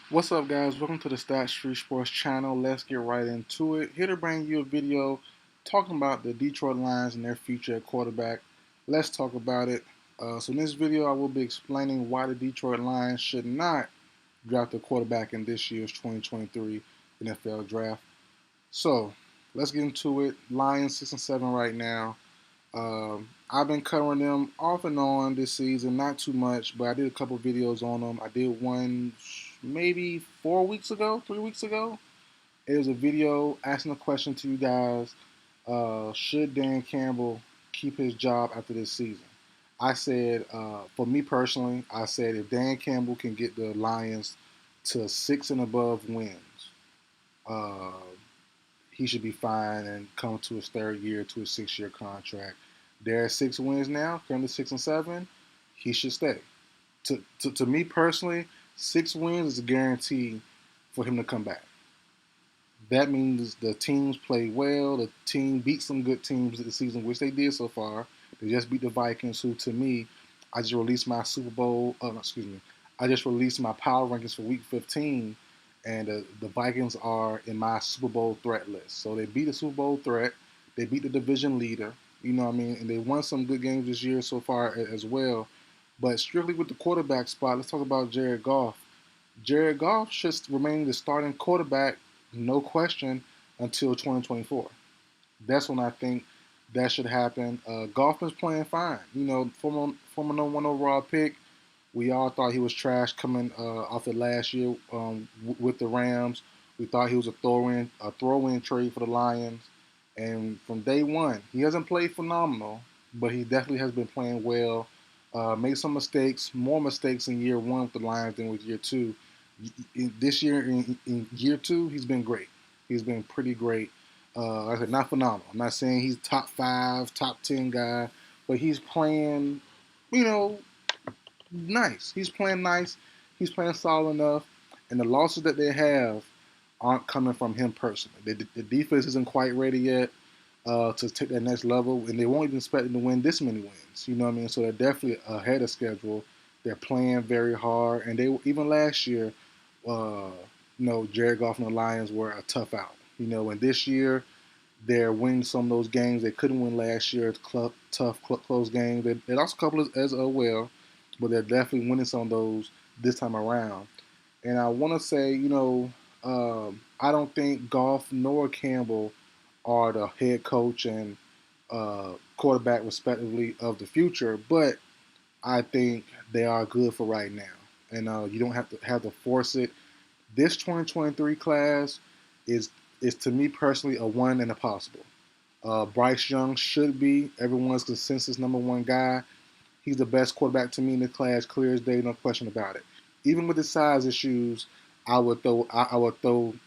What's up, guys? Welcome to the Stat Street Sports channel. Let's get right into it. Here to bring you a video talking about the Detroit Lions and their future at quarterback. Let's talk about it. So, in this video, I will be explaining why the Detroit Lions should not draft a quarterback in this year's 2023 NFL draft. So, let's get into it. Lions 6-7 right now. I've been covering them off and on this season, not too much, but I did a couple videos on them. I did one maybe 4 weeks ago, 3 weeks ago. It was a video asking a question to you guys: should Dan Campbell keep his job after this season? I said, for me personally, I said if Dan Campbell can get the Lions to 6 and above wins, uh, he should be fine and come to his third year to a 6 year contract. They're at 6 wins now, currently 6-7. He should stay. To me personally, 6 wins is a guarantee for him to come back. That means the teams play well. The team beat some good teams this season, which they did so far. They just beat the Vikings, who to me, I just released my Super Bowl. No, excuse me. I just released my power rankings for Week 15, and the Vikings are in my Super Bowl threat list. So they beat the Super Bowl threat. They beat the division leader. You know what I mean? And they won some good games this year so far as well. But strictly with the quarterback spot, let's talk about Jared Goff. Jared Goff should remain the starting quarterback, no question, until 2024. That's when I think that should happen. Goff is playing fine. You know, former number one overall pick. We all thought he was trash coming off the last year with the Rams. We thought he was a throw-in trade for the Lions. And from day one, he hasn't played phenomenal, but he definitely has been playing well. Made some mistakes, more mistakes in year one with the Lions than with year two. This year, in year two, he's been great. He's been pretty great. Like I said, not phenomenal. I'm not saying he's top five, top 10 guy, but he's playing, you know, nice. He's playing nice. He's playing solid enough. And the losses that they have aren't coming from him personally. The defense isn't quite ready yet to take that next level, and they won't even expect them to win this many wins. You know what I mean? So they're definitely ahead of schedule. They're playing very hard, and they even last year, uh, Jared Goff and the Lions were a tough out. And this year they're winning some of those games they couldn't win last year. It's tough, close games. They lost a couple as well, but they're definitely winning some of those this time around. And I want to say, I don't think Goff nor Campbell are the head coach and quarterback, respectively, of the future, but I think they are good for right now. And you don't have to force it. This 2023 class is to me personally a one and a possible. Bryce Young should be everyone's consensus number one guy. He's the best quarterback to me in the class, clear as day, no question about it. Even with his size issues, I would throw a bone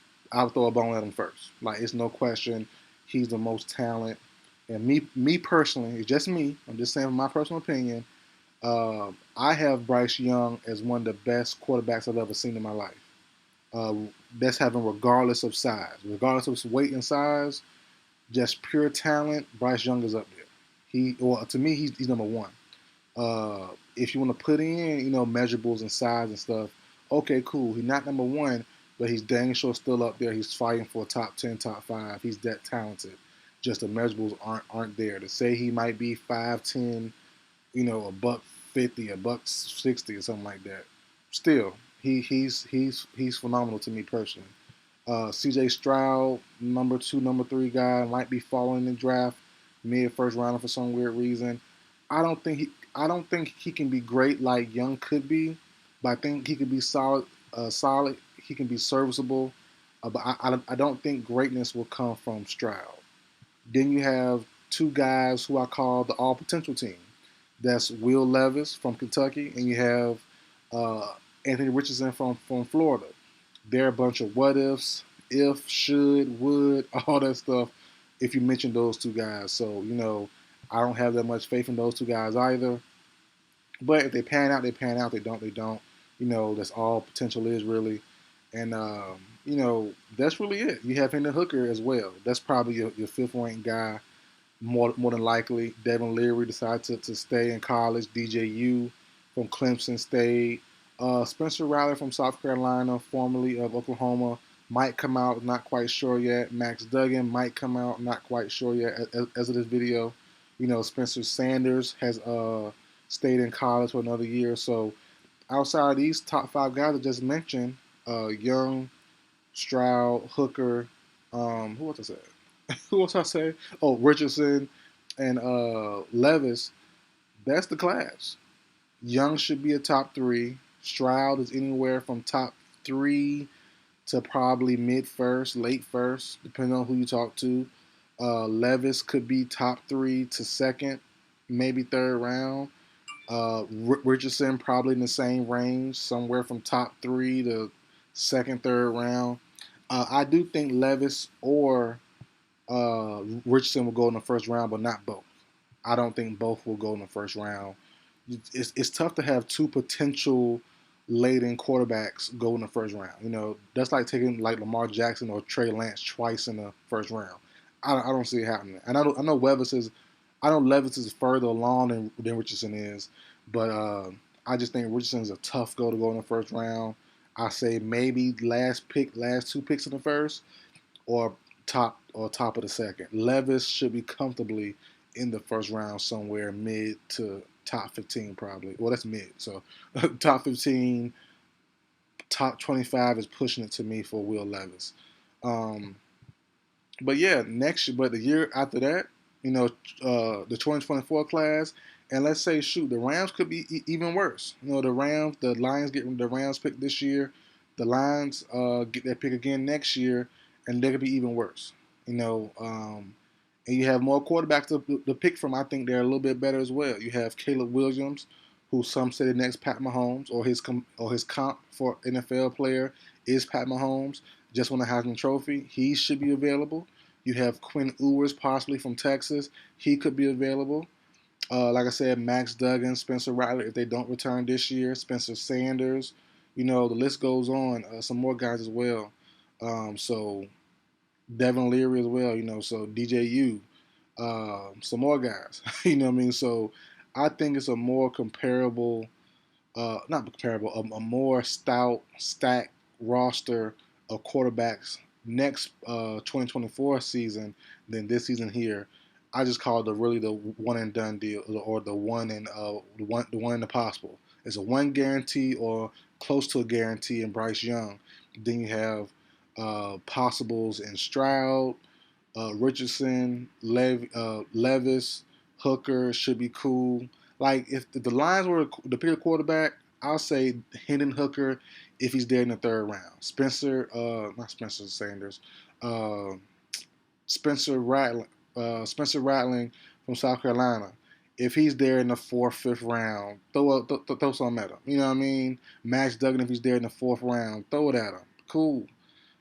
at him first. Like it's no question, he's the most talent. And me personally, it's just me. I'm just saying my personal opinion. I have Bryce Young as one of the best quarterbacks I've ever seen in my life. Uh, that's having regardless of size, regardless of his weight and size, just pure talent. Bryce Young is up there. To me, he's number one. If you want to put in, measurables and size and stuff, okay, cool. He's not number one, but he's dang sure still up there. He's fighting for a top 10, top five. He's that talented. Just the measurables aren't there. To say he might be 5'10", a buck 50, a buck 60, or something like that. Still, he's phenomenal to me personally. C.J. Stroud, number two, number three guy, might be falling in the draft mid first rounder for some weird reason. I don't think he can be great like Young could be, but I think he could be solid. Solid. He can be serviceable, but I don't think greatness will come from Stroud. Then you have two guys who I call the all potential team. That's Will Levis from Kentucky, and you have Anthony Richardson from Florida. They're a bunch of what ifs, if, should, would, all that stuff. If you mention those two guys, so I don't have that much faith in those two guys either. But if they pan out, they pan out. They don't, they don't. That's all potential is really. And that's really it. You have Hendon Hooker as well. That's probably your fifth ranked guy, more than likely. Devin Leary decided to stay in college. DJU from Clemson stayed. Spencer Rattler from South Carolina, formerly of Oklahoma, might come out. Not quite sure yet. Max Duggan might come out. Not quite sure yet. As of this video, Spencer Sanders has stayed in college for another year. So outside of these top five guys I just mentioned, Young, Stroud, Hooker, who else I said? Who else I say? Oh, Richardson and Levis. That's the class. Young should be a top three. Stroud is anywhere from top three to probably mid first, late first, depending on who you talk to. Levis could be top three to second, maybe third round. Richardson probably in the same range, somewhere from top three to second, third round. I do think Levis or Richardson will go in the first round, but not both. I don't think both will go in the first round. It's tough to have two potential laden quarterbacks go in the first round. That's like taking like Lamar Jackson or Trey Lance twice in the first round. I don't see it happening. And I know Levis is further along than Richardson is, but I just think Richardson is a tough go to go in the first round. I say maybe last two picks in the first, or top of the second. Levis should be comfortably in the first round somewhere mid to top 15 probably. Well, that's mid. So top 15, top 25 is pushing it to me for Will Levis. But yeah, but the year after that, the 2024 class, and let's say, shoot, the Rams could be even worse. The Lions get the Rams pick this year, the Lions get their pick again next year, and they could be even worse. And you have more quarterbacks to pick from. I think they're a little bit better as well. You have Caleb Williams, who some say the next Pat Mahomes, or his comp for NFL player is Pat Mahomes. Just won the Heisman Trophy. He should be available. You have Quinn Ewers, possibly from Texas. He could be available. Like I said, Max Duggan, Spencer Rattler, if they don't return this year, Spencer Sanders. The list goes on. Some more guys as well. So Devin Leary as well. So DJU. Some more guys. You know what I mean? So I think it's a more comparable, not comparable, a more stacked roster of quarterbacks next 2024 season than this season here. I just call it the one and done deal, or the one and the one and the possible. It's a one guarantee or close to a guarantee in Bryce Young. Then you have possibles in Stroud, Richardson, Levis, Hooker should be cool. Like if the Lions were to pick a quarterback, I'll say Hendon Hooker if he's there in the third round. Not Spencer Sanders, uh, Spencer Rattling from South Carolina. If he's there in the fourth, fifth round, throw something at him. You know what I mean? Max Duggan if he's there in the fourth round, throw it at him. Cool.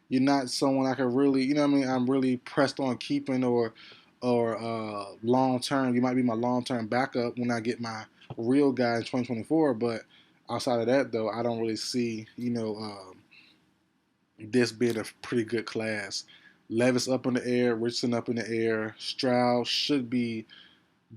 You're not someone I can really, you know what I mean? I'm really pressed on keeping or long term. You might be my long term backup when I get my real guy in 2024. But outside of that, though, I don't really see, this being a pretty good class. Levis up in the air, Richardson up in the air. Stroud should be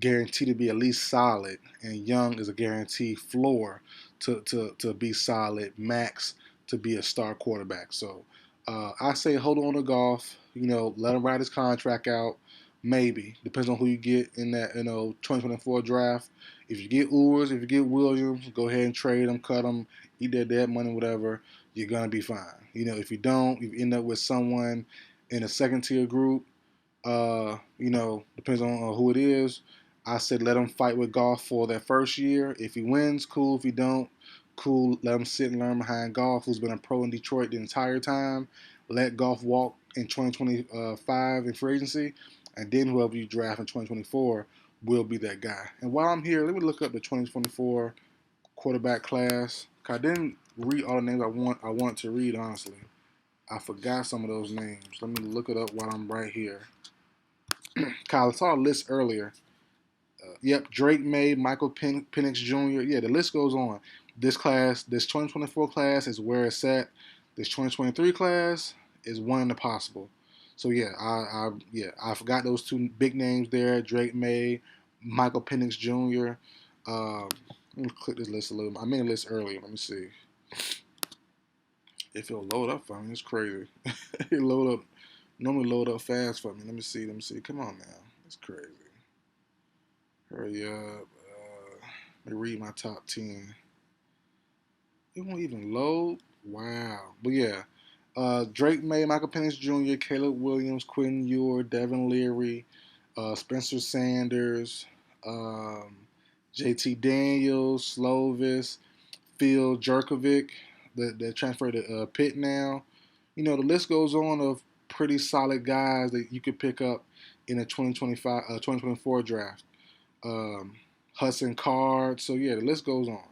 guaranteed to be at least solid, and Young is a guaranteed floor to be solid. Max to be a star quarterback. So I say hold on to Goff. Let him ride his contract out. Maybe depends on who you get in that 2024 draft. If you get Ewers, if you get Williams, go ahead and trade them, cut them, eat their dead money, whatever. You're gonna be fine. If you don't, if you end up with someone in a second tier group, depends on who it is. I said let him fight with Goff for that first year. If he wins, cool. If he don't, cool. Let him sit and learn behind Goff, who's been a pro in Detroit the entire time. Let Goff walk in 2025 in free agency, and then whoever you draft in 2024 will be that guy. And while I'm here, let me look up the 2024 quarterback class. I didn't read all the names I want to read, honestly. I forgot some of those names. Let me look it up while I'm right here. Kyle, I saw a list earlier. Yep, Drake May, Michael Penix Jr. Yeah, the list goes on. This 2024 class is where it's at. This 2023 class is one in the possible. So yeah, I forgot those two big names there. Drake May, Michael Penix Jr. Let me click this list a little. I made a list earlier. Let me see. If it'll load up for me, it's crazy. It load up, normally load up fast for me. Let me see, let me see. Come on now, it's crazy. Hurry up. Let me read my top 10. It won't even load. Wow. But yeah, Drake May, Michael Penix Jr., Caleb Williams, Quinn Ewers, Devin Leary, Spencer Sanders, um, JT Daniels, Slovis, Phil Jerkovic, that transferred to Pitt now. You know, the list goes on of pretty solid guys that you could pick up in a 2024 draft. Hudson Card. So yeah, the list goes on.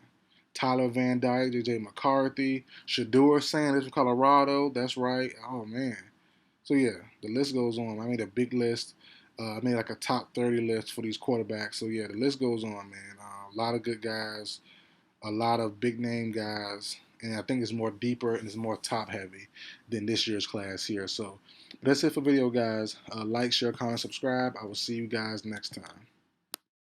Tyler Van Dyke, JJ McCarthy, Shador Sanders from Colorado. That's right. Oh man. So yeah, the list goes on. I made a big list. I made like a top 30 list for these quarterbacks. So yeah, the list goes on, man. A lot of good guys, a lot of big name guys, and I think it's more deeper and it's more top heavy than this year's class here. So that's it for the video, guys. Like, share, comment, subscribe. I will see you guys next time.